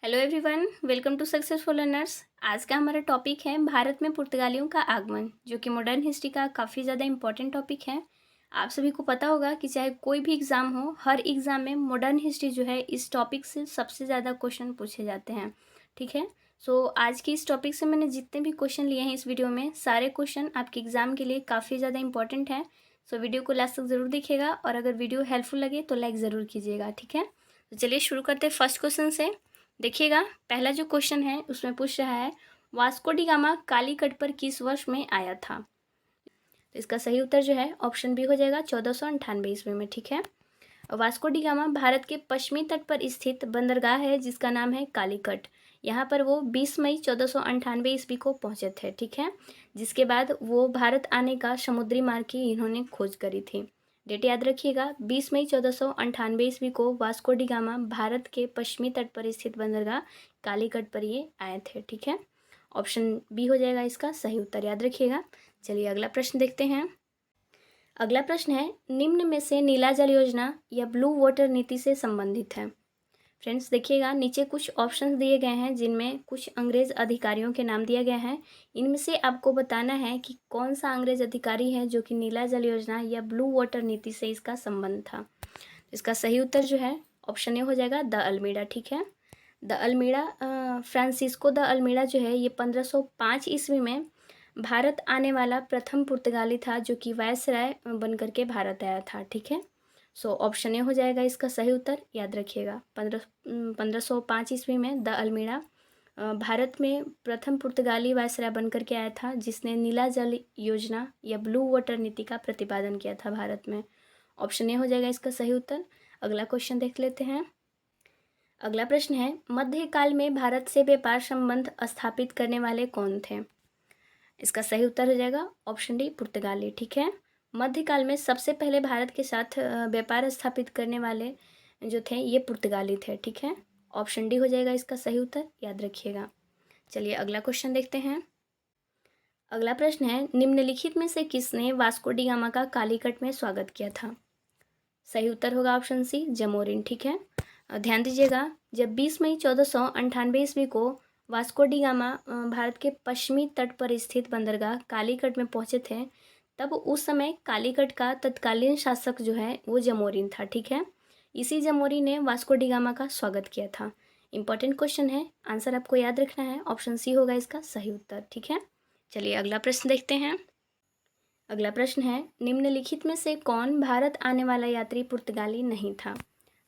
Hello everyone, welcome to successful learners. आज का हमारा टॉपिक है भारत में पुर्तगालियों का आगमन, जो कि मॉडर्न हिस्ट्री का काफ़ी ज़्यादा इंपॉर्टेंट टॉपिक है। आप सभी को पता होगा कि चाहे कोई भी एग्ज़ाम हो, हर एग्ज़ाम में मॉडर्न हिस्ट्री जो है इस टॉपिक से सबसे ज़्यादा क्वेश्चन पूछे जाते हैं। ठीक है। सो आज की इस टॉपिक से मैंने जितने भी क्वेश्चन लिए हैं इस वीडियो में, सारे क्वेश्चन आपके एग्ज़ाम के लिए काफ़ी ज़्यादा इंपॉर्टेंट है। सो वीडियो को लास्ट तक ज़रूर देखिएगा और अगर वीडियो हेल्पफुल लगे तो लाइक ज़रूर कीजिएगा। ठीक है, तो चलिए शुरू करते हैं फर्स्ट क्वेश्चन से। देखिएगा, पहला जो क्वेश्चन है उसमें पूछ रहा है वास्को डी गामा कालीकट पर किस वर्ष में आया था। तो इसका सही उत्तर जो है ऑप्शन बी हो जाएगा 1498 ईस्वी में। ठीक है। वास्को डी गामा भारत के पश्चिमी तट पर स्थित बंदरगाह है जिसका नाम है कालीकट। यहाँ पर वो 20 मई 1498 ईस्वी को पहुँचे थे। ठीक है, जिसके बाद वो भारत आने का समुद्री मार्ग की इन्होंने खोज करी थी। डेट याद रखिएगा, 20 मई 1498 ईस्वी को वास्को डी गामा भारत के पश्चिमी तट पर स्थित बंदरगाह कालीकट पर ये आए थे। ठीक है, ऑप्शन बी हो जाएगा इसका सही उत्तर, याद रखिएगा। चलिए अगला प्रश्न देखते हैं। अगला प्रश्न है निम्न में से नीला जल योजना या ब्लू वाटर नीति से संबंधित है। फ्रेंड्स देखिएगा, नीचे कुछ ऑप्शंस दिए गए हैं जिनमें कुछ अंग्रेज अधिकारियों के नाम दिया गया है। इनमें से आपको बताना है कि कौन सा अंग्रेज अधिकारी है जो कि नीला जल योजना या ब्लू वाटर नीति से इसका संबंध था। इसका सही उत्तर जो है ऑप्शन ए हो जाएगा द अल्मीडा। ठीक है, de Almeida, Francisco de Almeida जो है ये 1505 ईस्वी में भारत आने वाला प्रथम पुर्तगाली था जो कि वायसराय बन करके भारत आया था। ठीक है, सो ऑप्शन ए हो जाएगा इसका सही उत्तर, याद रखिएगा। 1505 ईस्वी में द अल्मीडा भारत में प्रथम पुर्तगाली वायसराय बन करके आया था जिसने नीला जल योजना या ब्लू वाटर नीति का प्रतिपादन किया था भारत में। ऑप्शन ए हो जाएगा इसका सही उत्तर। अगला क्वेश्चन देख लेते हैं। अगला प्रश्न है मध्यकाल में भारत से व्यापार संबंध स्थापित करने वाले कौन थे। इसका सही उत्तर हो जाएगा ऑप्शन डी पुर्तगाली। ठीक है, मध्यकाल में सबसे पहले भारत के साथ व्यापार स्थापित करने वाले जो थे ये पुर्तगाली थे। ठीक है, ऑप्शन डी हो जाएगा इसका सही उत्तर, याद रखिएगा। चलिए अगला क्वेश्चन देखते हैं। अगला प्रश्न है निम्नलिखित में से किसने वास्को डी गामा का कालीकट में स्वागत किया था। सही उत्तर होगा ऑप्शन सी जमोरिन। ठीक है, ध्यान दीजिएगा, जब 20 मई 1498 ईस्वी को वास्को डी गामा भारत के पश्चिमी तट पर स्थित बंदरगाह कालीकट में पहुंचे थे, तब उस समय कालीकट का तत्कालीन शासक जो है वो जमोरिन था। ठीक है, इसी जमोरिन ने वास्को डी गामा का स्वागत किया था। इंपॉर्टेंट क्वेश्चन है, आंसर आपको याद रखना है, ऑप्शन सी होगा इसका सही उत्तर। ठीक है, चलिए अगला प्रश्न देखते हैं। अगला प्रश्न है निम्नलिखित में से कौन भारत आने वाला यात्री पुर्तगाली नहीं था।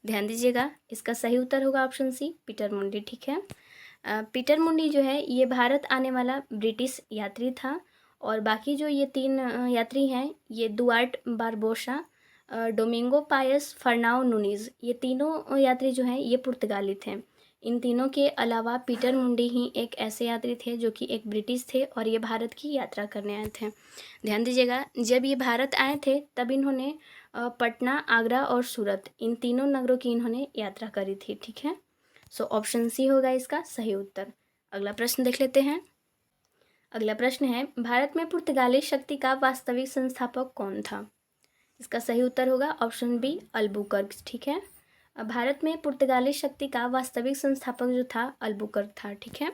ध्यान दीजिएगा, इसका सही उत्तर होगा ऑप्शन सी पीटर मुंडी। ठीक है, पीटर मुंडी जो है ये भारत आने वाला ब्रिटिश यात्री था और बाकी जो ये तीन यात्री हैं ये Duarte Barbosa, Domingo Paes, Fernao Nuniz, ये तीनों यात्री जो हैं ये पुर्तगाली थे। इन तीनों के अलावा पीटर मुंडी ही एक ऐसे यात्री थे जो कि एक ब्रिटिश थे और ये भारत की यात्रा करने आए थे। ध्यान दीजिएगा, जब ये भारत आए थे तब इन्होंने पटना, आगरा और सूरत, इन तीनों नगरों की इन्होंने यात्रा करी थी। ठीक है, सो ऑप्शन सी होगा इसका सही उत्तर। अगला प्रश्न देख लेते हैं। अगला प्रश्न है भारत में पुर्तगाली शक्ति का वास्तविक संस्थापक कौन था। इसका सही उत्तर होगा ऑप्शन बी अल्बुकर्क। ठीक है, भारत में पुर्तगाली शक्ति का वास्तविक संस्थापक जो था अल्बुकर्क था। ठीक है,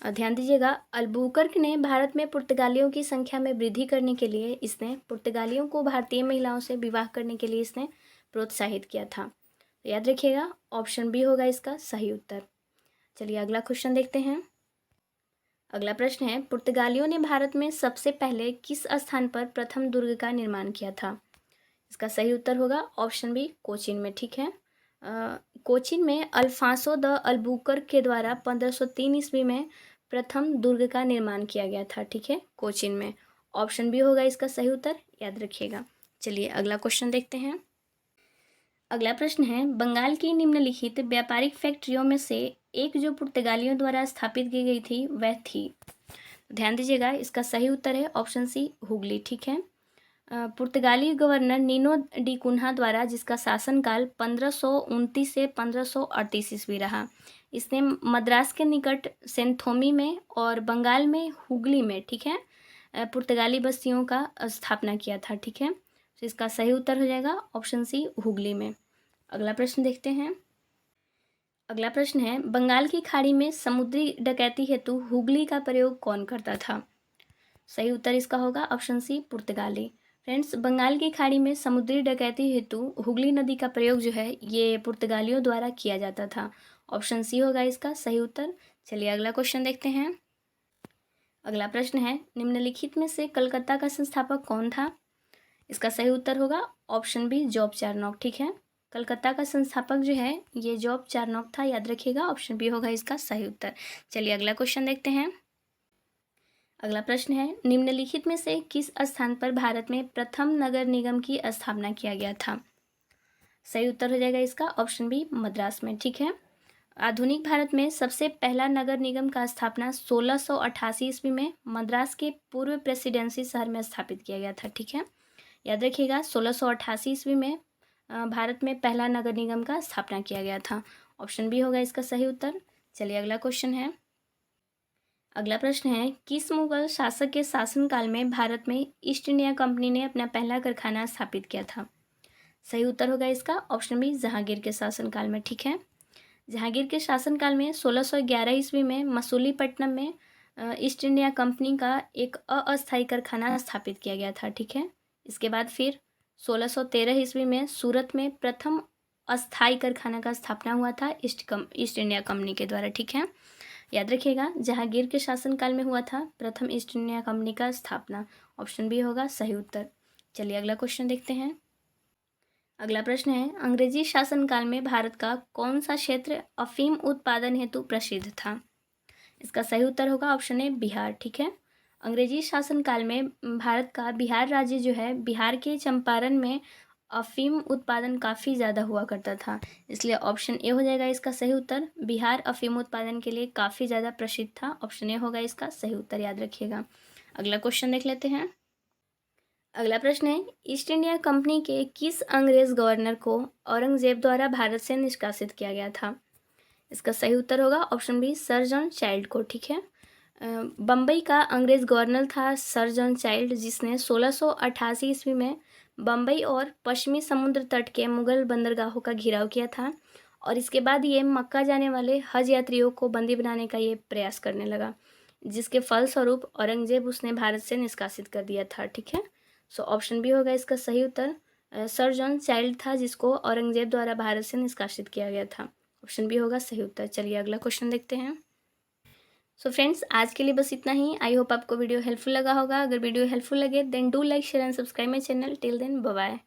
ध्यान दीजिएगा, अल्बुकर्क ने भारत में पुर्तगालियों की संख्या में वृद्धि करने के लिए इसने पुर्तगालियों को भारतीय महिलाओं से विवाह करने के लिए इसने प्रोत्साहित किया था। तो याद रखिएगा ऑप्शन बी होगा इसका सही उत्तर। चलिए अगला क्वेश्चन देखते हैं। अगला प्रश्न है पुर्तगालियों ने भारत में सबसे पहले किस स्थान पर प्रथम दुर्ग का निर्माण किया था। इसका सही उत्तर होगा ऑप्शन बी कोचीन में। ठीक है, कोचीन में अल्फांसो द अल्बुकर्क के द्वारा 1503 ईस्वी में प्रथम दुर्ग का निर्माण किया गया था। ठीक है, कोचीन में, ऑप्शन बी होगा इसका सही उत्तर, याद रखिएगा। चलिए अगला क्वेश्चन देखते हैं। अगला प्रश्न है बंगाल की निम्नलिखित व्यापारिक फैक्ट्रियों में से एक जो पुर्तगालियों द्वारा स्थापित की गई थी वह थी। ध्यान दीजिएगा, इसका सही उत्तर है ऑप्शन सी हुगली। ठीक है, पुर्तगाली गवर्नर नीनो डी कुन्हा द्वारा जिसका शासनकाल 1529 से 1538 ईस्वी रहा, इसने मद्रास के निकट सेंथोमी में और बंगाल में हुगली में, ठीक है, पुर्तगाली बस्तियों का स्थापना किया था। ठीक है, तो इसका सही उत्तर हो जाएगा ऑप्शन सी हुगली में। अगला प्रश्न देखते हैं। अगला प्रश्न है, बंगाल की खाड़ी में समुद्री डकैती हेतु हुगली का प्रयोग कौन करता था? सही उत्तर इसका होगा ऑप्शन सी, पुर्तगाली। फ्रेंड्स, बंगाल की खाड़ी में समुद्री डकैती हेतु हुगली नदी का प्रयोग जो है ये पुर्तगालियों द्वारा किया जाता था। ऑप्शन सी होगा इसका सही उत्तर। चलिए अगला क्वेश्चन देखते हैं। अगला प्रश्न है, निम्नलिखित में से कलकत्ता का संस्थापक कौन था? इसका सही उत्तर होगा ऑप्शन बी, जॉब चारनॉक। ठीक है, कलकत्ता का संस्थापक जो है ये जॉब चारनॉक था, याद रखिएगा। ऑप्शन बी होगा इसका सही उत्तर। चलिए अगला क्वेश्चन देखते हैं। अगला प्रश्न है, निम्नलिखित में से किस स्थान पर भारत में प्रथम नगर निगम की स्थापना किया गया था? सही उत्तर हो जाएगा इसका ऑप्शन बी, मद्रास में। ठीक है, आधुनिक भारत में सबसे पहला नगर निगम का स्थापना 1688 ईस्वी में मद्रास के पूर्व प्रेसिडेंसी शहर में स्थापित किया गया था। ठीक है, याद रखिएगा 1688 ईस्वी में भारत में पहला नगर निगम का स्थापना किया गया था। ऑप्शन बी होगा इसका सही उत्तर। चलिए अगला क्वेश्चन है। अगला प्रश्न है, किस मुगल शासक के शासनकाल में भारत में ईस्ट इंडिया कंपनी ने अपना पहला कारखाना स्थापित किया था? सही उत्तर होगा इसका ऑप्शन बी, जहांगीर के शासनकाल में। ठीक है, जहांगीर के शासनकाल में 1611 ईस्वी में मसूलीपट्टनम में ईस्ट इंडिया कंपनी का एक अस्थायी कारखाना स्थापित किया गया था। ठीक है, इसके बाद फिर 1613 ईस्वी में सूरत में प्रथम अस्थायी कारखाना का स्थापना हुआ था ईस्ट इंडिया कंपनी के द्वारा। ठीक है, याद रखिएगा जहांगीर के शासनकाल में हुआ था प्रथम ईस्ट इंडिया कंपनी का स्थापना। ऑप्शन बी होगा सही उत्तर। चलिए अगला क्वेश्चन देखते हैं। अगला प्रश्न है, अंग्रेजी शासनकाल में भारत का कौन सा क्षेत्र अफीम उत्पादन हेतु प्रसिद्ध था? इसका सही उत्तर होगा ऑप्शन ए, बिहार। ठीक है, अंग्रेजी शासनकाल में भारत का बिहार राज्य जो है, बिहार के चंपारण में अफीम उत्पादन काफ़ी ज़्यादा हुआ करता था, इसलिए ऑप्शन ए हो जाएगा इसका सही उत्तर। बिहार अफीम उत्पादन के लिए काफ़ी ज़्यादा प्रसिद्ध था। ऑप्शन ए होगा इसका सही उत्तर, याद रखिएगा। अगला क्वेश्चन देख लेते हैं। अगला प्रश्न है, ईस्ट इंडिया कंपनी के किस अंग्रेज गवर्नर को औरंगजेब द्वारा भारत से निष्कासित किया गया था? इसका सही उत्तर होगा option B, sir John child को। ठीक है, बम्बई का अंग्रेज गवर्नर था सर जॉन चाइल्ड, जिसने 1688 ईस्वी में बम्बई और पश्चिमी समुद्र तट के मुगल बंदरगाहों का घेराव किया था, और इसके बाद ये मक्का जाने वाले हज यात्रियों को बंदी बनाने का ये प्रयास करने लगा, जिसके फलस्वरूप औरंगजेब उसने भारत से निष्कासित कर दिया था। ठीक है, सो ऑप्शन बी होगा इसका सही उत्तर। सर जॉन चाइल्ड था जिसको औरंगजेब द्वारा भारत से निष्कासित किया गया था। ऑप्शन बी होगा सही उत्तर। चलिए अगला क्वेश्चन देखते हैं। सो फ्रेंड्स, आज के लिए बस इतना ही। आई होप आपको वीडियो हेल्पफुल लगा होगा। अगर वीडियो हेल्पफुल लगे then do like, share and subscribe my channel. Till then bye bye.